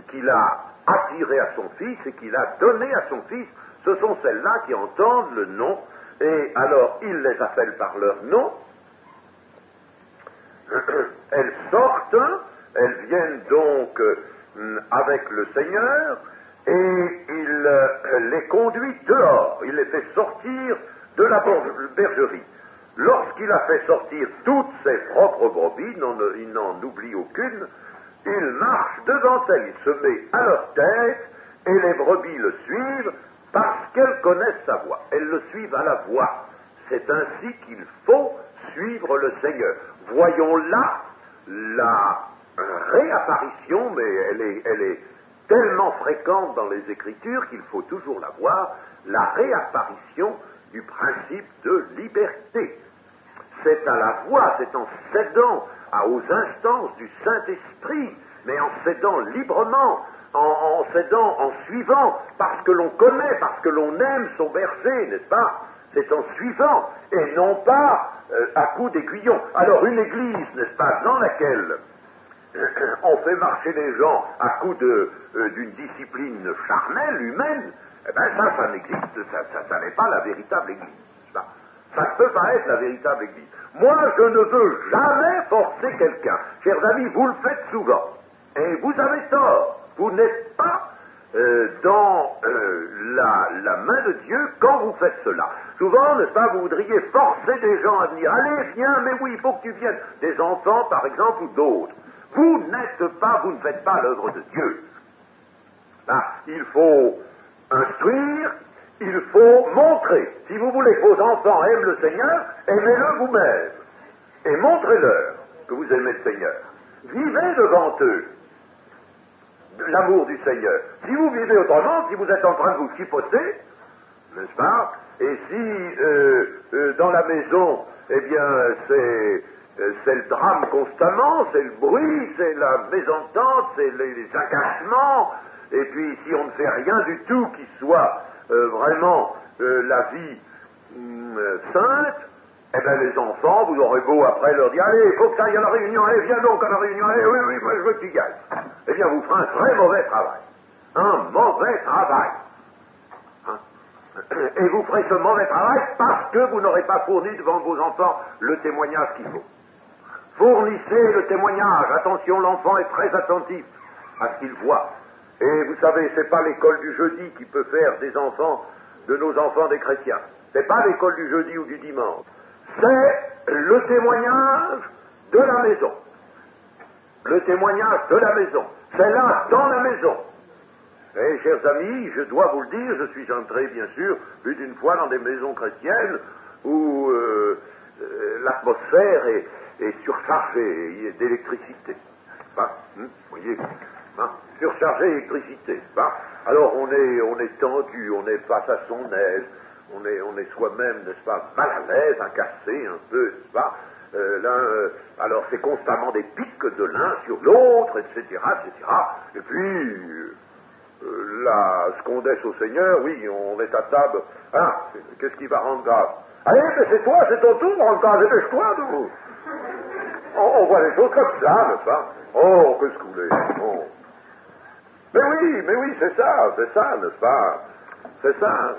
qu'il a attiré à son Fils et qu'il a donné à son Fils, ce sont celles-là qui entendent le nom, et alors il les appelle par leur nom. Elles sortent, elles viennent donc avec le Seigneur, et il les conduit dehors, il les fait sortir de la bergerie. Lorsqu'il a fait sortir toutes ses propres brebis, il n'en oublie aucune, il marche devant elles, il se met à leur tête, et les brebis le suivent parce qu'elles connaissent sa voix. Elles le suivent à la voix. C'est ainsi qu'il faut suivre le Seigneur. Voyons là la réapparition, mais elle est tellement fréquente dans les Écritures qu'il faut toujours la voir, la réapparition du principe de liberté. C'est à la voix, c'est en cédant aux instances du Saint-Esprit, mais en cédant librement, en cédant, en suivant, parce que l'on connaît, parce que l'on aime son berger, n'est-ce pas? C'est en suivant, et non pas à coups d'aiguillon. Alors une église, n'est-ce pas, dans laquelle on fait marcher les gens à coups d'une discipline charnelle, humaine, eh bien ça n'existe, ça n'est pas la véritable église. Ça ne peut pas être la véritable église. Moi, je ne veux jamais forcer quelqu'un. Chers amis, vous le faites souvent. Et vous avez tort. Vous n'êtes pas dans la main de Dieu quand vous faites cela. Souvent, n'est-ce pas, vous voudriez forcer des gens à venir. Allez, viens, mais oui, il faut que tu viennes. Des enfants, par exemple, ou d'autres. Vous ne faites pas l'œuvre de Dieu. Il faut instruire, il faut montrer. Si vous voulez que vos enfants aiment le Seigneur, aimez-le vous-même. Et montrez-leur que vous aimez le Seigneur. Vivez devant eux. l'amour du Seigneur. Si vous vivez autrement, si vous êtes en train de vous chipoter, n'est-ce pas? Et si dans la maison, eh bien, c'est le drame constamment, c'est le bruit, c'est la mésentente, c'est les agacements, et puis si on ne fait rien du tout qui soit vraiment la vie sainte, eh bien les enfants, vous aurez beau après leur dire, allez, il faut que ça aille à la réunion, allez, viens donc à la réunion, allez, oui, oui, moi je veux que tu y ailles. Eh bien vous ferez un très mauvais travail. Un mauvais travail. Hein? Et vous ferez ce mauvais travail parce que vous n'aurez pas fourni devant vos enfants le témoignage qu'il faut. Fournissez le témoignage. Attention, l'enfant est très attentif à ce qu'il voit. Et vous savez, c'est pas l'école du jeudi qui peut faire des enfants, de nos enfants des chrétiens. C'est pas l'école du jeudi ou du dimanche. C'est le témoignage de la maison. Le témoignage de la maison. C'est là, dans la maison. Et, chers amis, je dois vous le dire, je suis entré, bien sûr, plus d'une fois dans des maisons chrétiennes où l'atmosphère est surchargée d'électricité. Vous voyez, surchargée d'électricité. Alors on est tendu, on est face à son aise, on est soi-même, n'est-ce pas, mal à l'aise, cassé un peu, n'est-ce pas. Alors c'est constamment des piques de l'un sur l'autre, etc., etc. Et puis, la secondesse au Seigneur, oui, on est à table. Ah, qu'est-ce qui va rendre grave? Allez, mais c'est toi, c'est ton tour, rendre grave, dépêche-toi, nous. On voit les choses comme ça, n'est-ce pas? Oh, qu'est-ce que vous voulez? Oh. Mais oui, c'est ça, n'est-ce pas? C'est ça.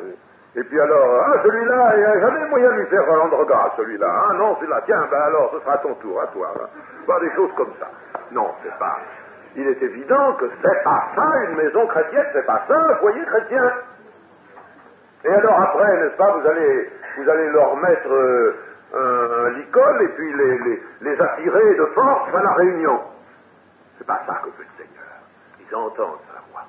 Et puis alors, celui-là, il n'y a jamais moyen de lui faire rendre grâce, celui-là. Ah non, celui-là, tiens, ben alors, ce sera à ton tour, à toi. Là. Pas des choses comme ça. Non, c'est pas. Il est évident que c'est pas ça, une maison chrétienne, c'est pas ça, un foyer chrétien. Et alors après, n'est-ce pas, vous allez leur mettre un licol et puis les attirer de force à la réunion. C'est pas ça que veut le Seigneur. Ils entendent sa voix.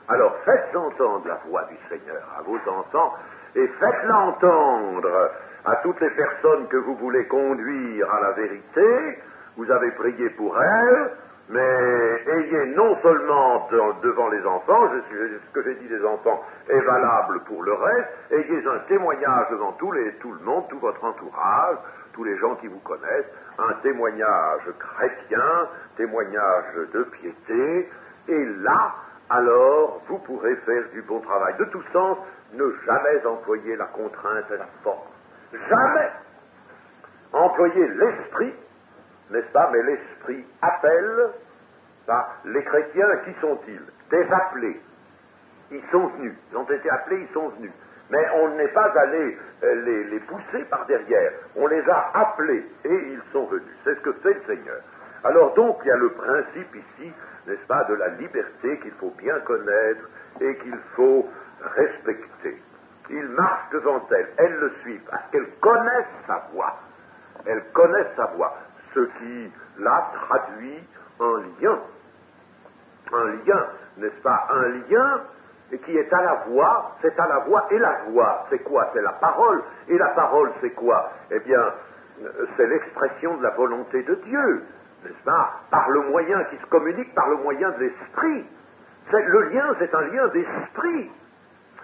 Alors faites entendre la voix du Seigneur à vos enfants et faites-la entendre à toutes les personnes que vous voulez conduire à la vérité. Vous avez prié pour elles, mais ayez non seulement devant les enfants, ce que j'ai dit des enfants est valable pour le reste, ayez un témoignage devant tout le monde, tout votre entourage, tous les gens qui vous connaissent, un témoignage chrétien, témoignage de piété, et là, alors, vous pourrez faire du bon travail. De tout sens, ne jamais employer la contrainte et la force. Jamais. Employer l'esprit, n'est-ce pas? Mais l'esprit appelle. Les chrétiens, qui sont-ils? Des appelés. Ils sont venus. Ils ont été appelés, ils sont venus. Mais on n'est pas allé les pousser par derrière. On les a appelés et ils sont venus. C'est ce que fait le Seigneur. Alors donc, il y a le principe ici, n'est-ce pas, de la liberté qu'il faut bien connaître et qu'il faut respecter. Il marche devant elle, elle le suit, parce qu'elle connaît sa voix. Elle connaît sa voix, ce qui là traduit un lien, n'est-ce pas, un lien qui est à la voix, c'est à la voix, et la voix, c'est quoi? C'est la parole, et la parole, c'est quoi? Eh bien, c'est l'expression de la volonté de Dieu, n'est-ce pas, par le moyen qui se communique, par le moyen de l'esprit. Le lien, c'est un lien d'esprit.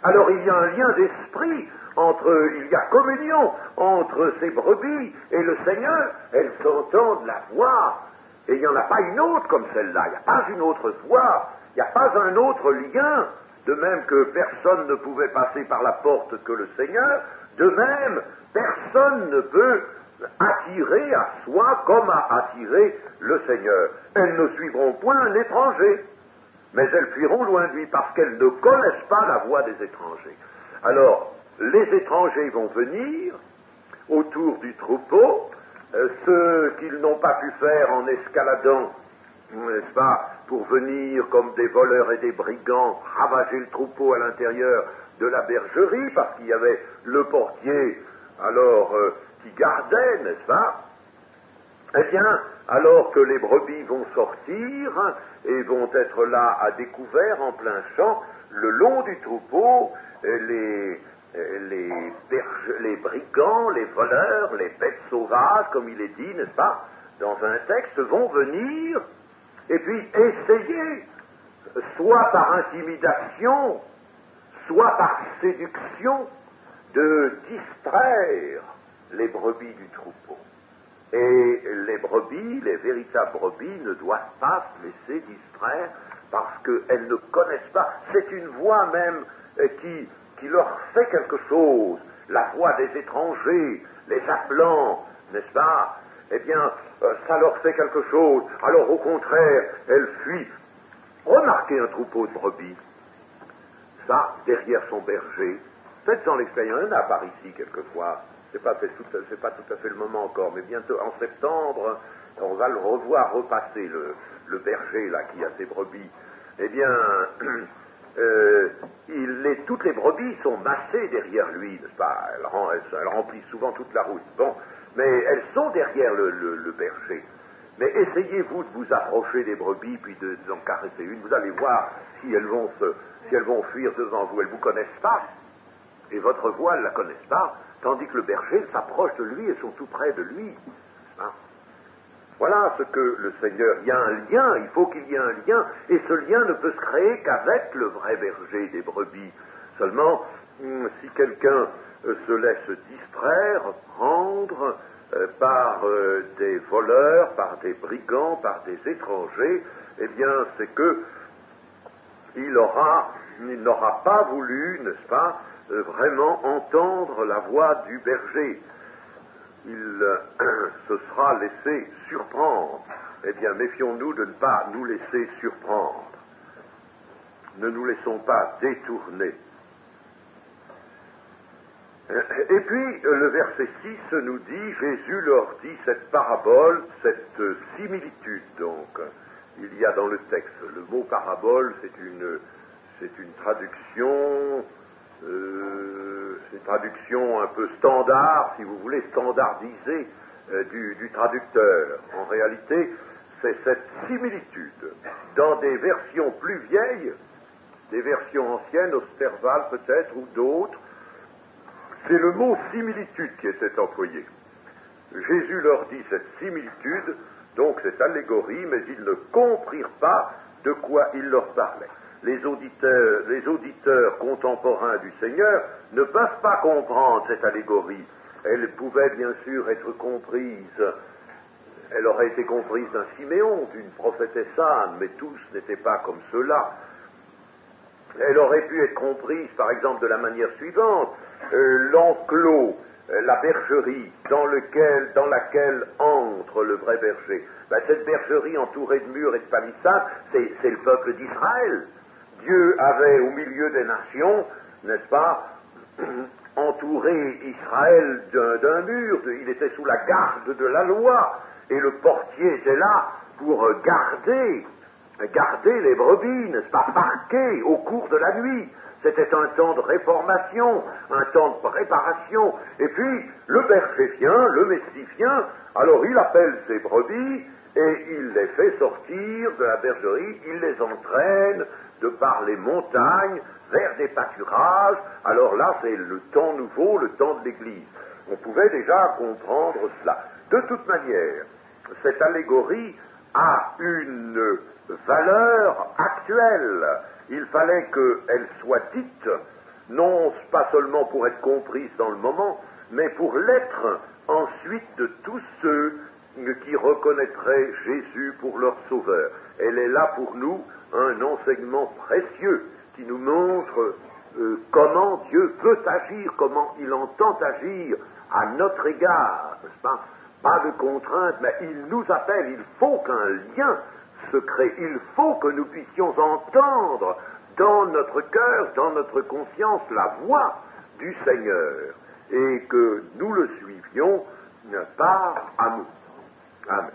Alors il y a un lien d'esprit il y a communion entre ces brebis et le Seigneur. Elles s'entendent la voix, et il n'y en a pas une autre comme celle-là. Il n'y a pas une autre voix, il n'y a pas un autre lien. De même que personne ne pouvait passer par la porte que le Seigneur, de même, personne ne peut attirer à soi comme a attiré le Seigneur. Elles ne suivront point un étranger, mais elles fuiront loin de lui parce qu'elles ne connaissent pas la voix des étrangers. Alors, les étrangers vont venir autour du troupeau, ceux qu'ils n'ont pas pu faire en escaladant, n'est-ce pas, pour venir comme des voleurs et des brigands ravager le troupeau à l'intérieur de la bergerie, parce qu'il y avait le portier, alors, qui gardait, n'est-ce pas? Eh bien, alors que les brebis vont sortir et vont être là à découvert, en plein champ, le long du troupeau, les brigands, les voleurs, les bêtes sauvages, comme il est dit, n'est-ce pas, dans un texte, vont venir et puis essayer soit par intimidation, soit par séduction, de distraire les brebis du troupeau. Et les brebis, les véritables brebis, ne doivent pas se laisser distraire parce qu'elles ne connaissent pas. C'est une voix même qui leur fait quelque chose. La voix des étrangers, les appelant, n'est-ce pas? Eh bien, ça leur fait quelque chose. Alors, au contraire, elles fuient. Remarquez un troupeau de brebis. Ça, derrière son berger. Faites-en l'expérience. Il y en a par ici, quelquefois. C'est pas tout à fait le moment encore, mais bientôt, en septembre, on va le revoir repasser, le berger, là, qui a ses brebis. Eh bien, toutes les brebis sont massées derrière lui, n'est-ce pas? Elles remplissent souvent toute la route. Bon, mais elles sont derrière le berger. Mais essayez-vous de vous approcher des brebis, puis d'en caresser une. Vous allez voir si elles vont fuir devant vous. Elles ne vous connaissent pas, et votre voix, elles ne la connaissent pas, tandis que le berger s'approche de lui et sont tout près de lui. Hein? Voilà ce que le Seigneur... Il y a un lien, il faut qu'il y ait un lien, et ce lien ne peut se créer qu'avec le vrai berger des brebis. Seulement, si quelqu'un se laisse distraire, prendre par des voleurs, par des brigands, par des étrangers, eh bien, c'est que il n'aura pas voulu, n'est-ce pas, vraiment entendre la voix du berger. Il se sera laissé surprendre. Eh bien, méfions-nous de ne pas nous laisser surprendre. Ne nous laissons pas détourner. Et puis, le verset 6 nous dit, Jésus leur dit cette parabole, cette similitude, donc. Il y a dans le texte, le mot parabole, c'est une traduction... c'est une traduction un peu standard, si vous voulez, standardisée du traducteur. En réalité, c'est cette similitude. Dans des versions plus vieilles, des versions anciennes, Osterval peut-être, ou d'autres, c'est le mot similitude qui était employé. Jésus leur dit cette similitude, donc cette allégorie, mais ils ne comprirent pas de quoi il leur parlait. Les auditeurs contemporains du Seigneur ne peuvent pas comprendre cette allégorie. Elle pouvait bien sûr être comprise, elle aurait été comprise d'un Siméon, d'une prophétesse Anne, mais tous n'étaient pas comme cela. Elle aurait pu être comprise, par exemple, de la manière suivante. L'enclos, la bergerie dans laquelle entre le vrai berger. Cette bergerie entourée de murs et de palissades, c'est le peuple d'Israël. Dieu avait au milieu des nations, n'est-ce pas, entouré Israël d'un mur, il était sous la garde de la loi, et le portier était là pour garder les brebis, n'est-ce pas, marquées au cours de la nuit. C'était un temps de réformation, un temps de préparation, et puis le berger vient, le Messie vient, alors il appelle ses brebis, et il les fait sortir de la bergerie, il les entraîne de par les montagnes vers des pâturages. Alors là, c'est le temps nouveau, le temps de l'Église. On pouvait déjà comprendre cela. De toute manière, cette allégorie a une valeur actuelle. Il fallait qu'elle soit dite, non pas seulement pour être comprise dans le moment, mais pour l'être ensuite de tous ceux qui reconnaîtraient Jésus pour leur sauveur. Elle est là pour nous un enseignement précieux qui nous montre comment Dieu veut agir, comment il entend agir à notre égard, n'est-ce pas? Pas de contrainte, mais il nous appelle, il faut qu'un lien se crée, il faut que nous puissions entendre dans notre cœur, dans notre conscience, la voix du Seigneur, et que nous le suivions par amour. Amen.